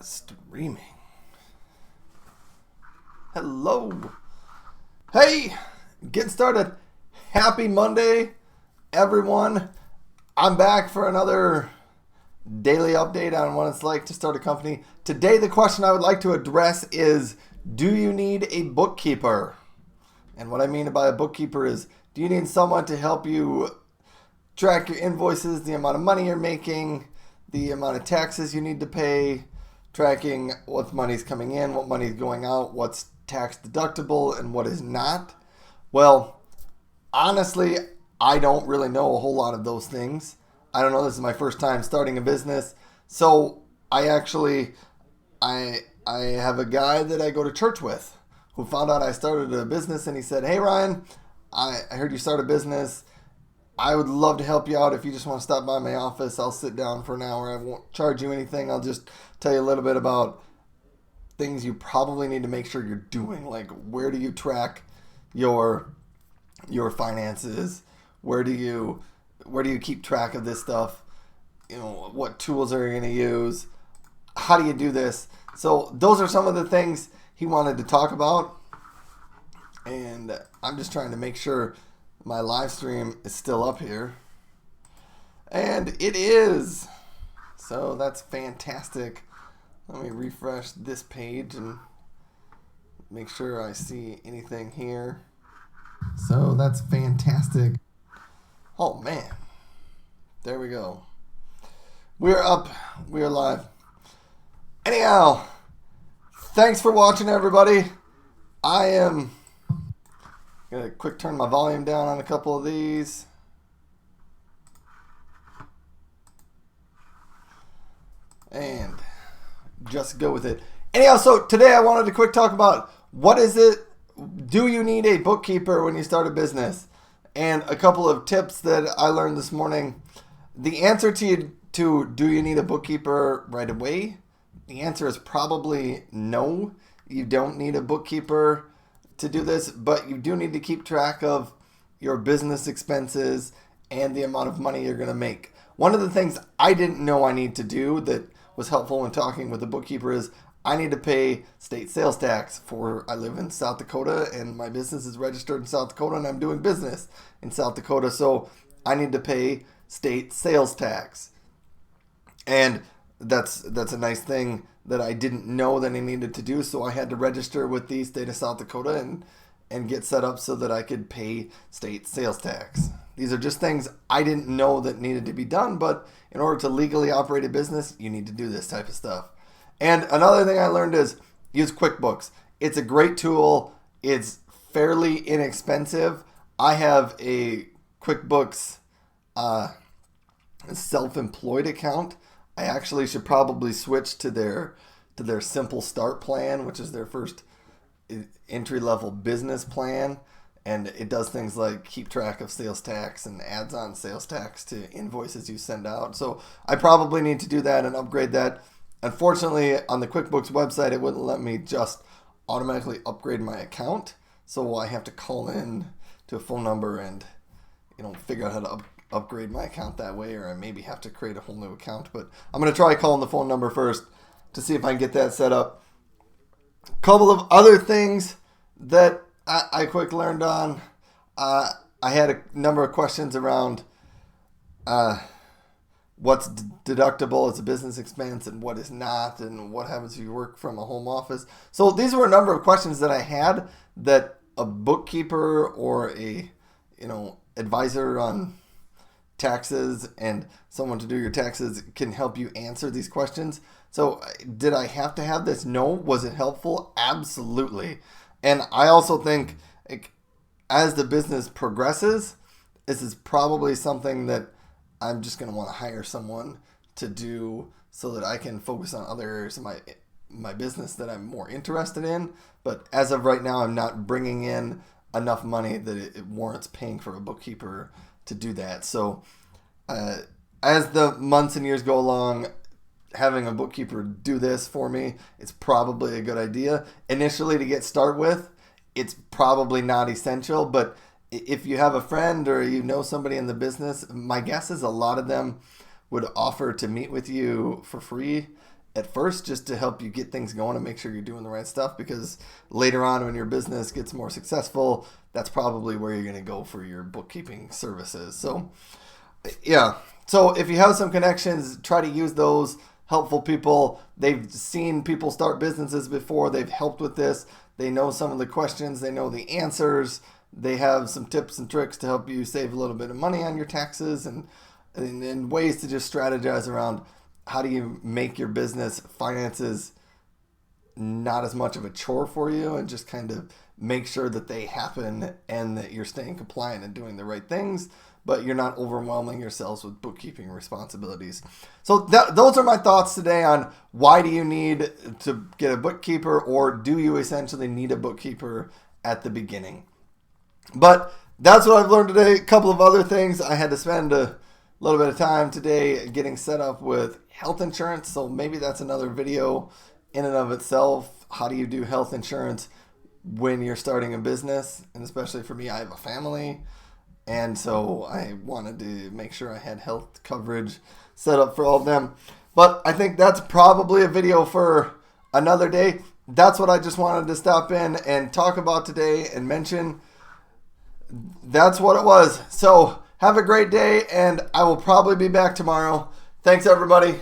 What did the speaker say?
Streaming. Hello. Hey, getting started. Happy Monday, everyone. I'm back for another daily update on what it's like to start a company. Today, the question I would like to address is, do you need a bookkeeper? And what I mean by a bookkeeper is, do you need someone to help you track your invoices, the amount of money you're making, the amount of taxes you need to pay, tracking what money's coming in, what money's going out, what's tax deductible, and what is not? Well, honestly, I don't really know a whole lot of those things. I don't know. This is my first time starting a business. So I have a guy that I go to church with who found out I started a business, and he said, "Hey, Ryan, I heard you start a business. I would love to help you out. If you just want to stop by my office, I'll sit down for an hour. I won't charge you anything. I'll just tell you a little bit about things you probably need to make sure you're doing. Like, where do you track your finances? Where do you keep track of this stuff? You know, what tools are you going to use? How do you do this?" So those are some of the things he wanted to talk about. And I'm just trying to make sure my live stream is still up here. And it is. So that's fantastic. Let me refresh this page and make sure I see anything here. So that's fantastic. Oh man. There we go. We're up. We're live. Anyhow, thanks for watching, everybody. I am gonna quick turn my volume down on a couple of these. And just go with it. Anyhow, so today I wanted to quick talk about what is it, do you need a bookkeeper when you start a business? And a couple of tips that I learned this morning. The answer to do you need a bookkeeper right away? The answer is probably no. You don't need a bookkeeper to do this, but you do need to keep track of your business expenses and the amount of money you're going to make. One of the things I didn't know I need to do that was helpful when talking with a bookkeeper is I need to pay state sales tax I live in South Dakota, and my business is registered in South Dakota, and I'm doing business in South Dakota, so I need to pay state sales tax. And that's a nice thing that I didn't know that I needed to do, so I had to register with the state of South Dakota and get set up so that I could pay state sales tax. These are just things I didn't know that needed to be done, but in order to legally operate a business, you need to do this type of stuff. And another thing I learned is use QuickBooks. It's a great tool. It's fairly inexpensive. I have a QuickBooks self-employed account. I actually should probably switch to their Simple Start plan, which is their first entry-level business plan. And it does things like keep track of sales tax and adds on sales tax to invoices you send out. So I probably need to do that and upgrade that. Unfortunately, on the QuickBooks website, it wouldn't let me just automatically upgrade my account. So I have to call in to a phone number and figure out how to upgrade my account that way, or I maybe have to create a whole new account. But I'm going to try calling the phone number first to see if I can get that set up. A couple of other things that I quick learned on. I had a number of questions around what's deductible as a business expense and what is not, and what happens if you work from a home office. So these were a number of questions that I had that a bookkeeper or a advisor on taxes and someone to do your taxes can help you answer these questions. So did I have to have this? No. Was it helpful? Absolutely. And I also think as the business progresses, this is probably something that I'm just going to want to hire someone to do so that I can focus on other areas of my business that I'm more interested in. But as of right now, I'm not bringing in enough money that it warrants paying for a bookkeeper to do that. So as the months and years go along, having a bookkeeper do this for me, it's probably a good idea. Initially, to get started with, it's probably not essential, but if you have a friend or somebody in the business, my guess is a lot of them would offer to meet with you for free at first, just to help you get things going and make sure you're doing the right stuff, because later on when your business gets more successful, that's probably where you're going to go for your bookkeeping services. So yeah, so if you have some connections, try to use those. Helpful people, they've seen people start businesses before, they've helped with this, they know some of the questions, they know the answers, they have some tips and tricks to help you save a little bit of money on your taxes, and ways to just strategize around how do you make your business finances not as much of a chore for you, and just kind of make sure that they happen and that you're staying compliant and doing the right things, but you're not overwhelming yourselves with bookkeeping responsibilities. So those are my thoughts today on why do you need to get a bookkeeper, or do you essentially need a bookkeeper at the beginning? But that's what I've learned today. A couple of other things. I had to spend a little bit of time today getting set up with health insurance, so maybe that's another video in and of itself. How do you do health insurance when you're starting a business? And especially for me, I have a family, and so I wanted to make sure I had health coverage set up for all of them. But I think that's probably a video for another day. That's what I just wanted to stop in and talk about today and mention. That's what it was. So have a great day, and I will probably be back tomorrow. Thanks, everybody.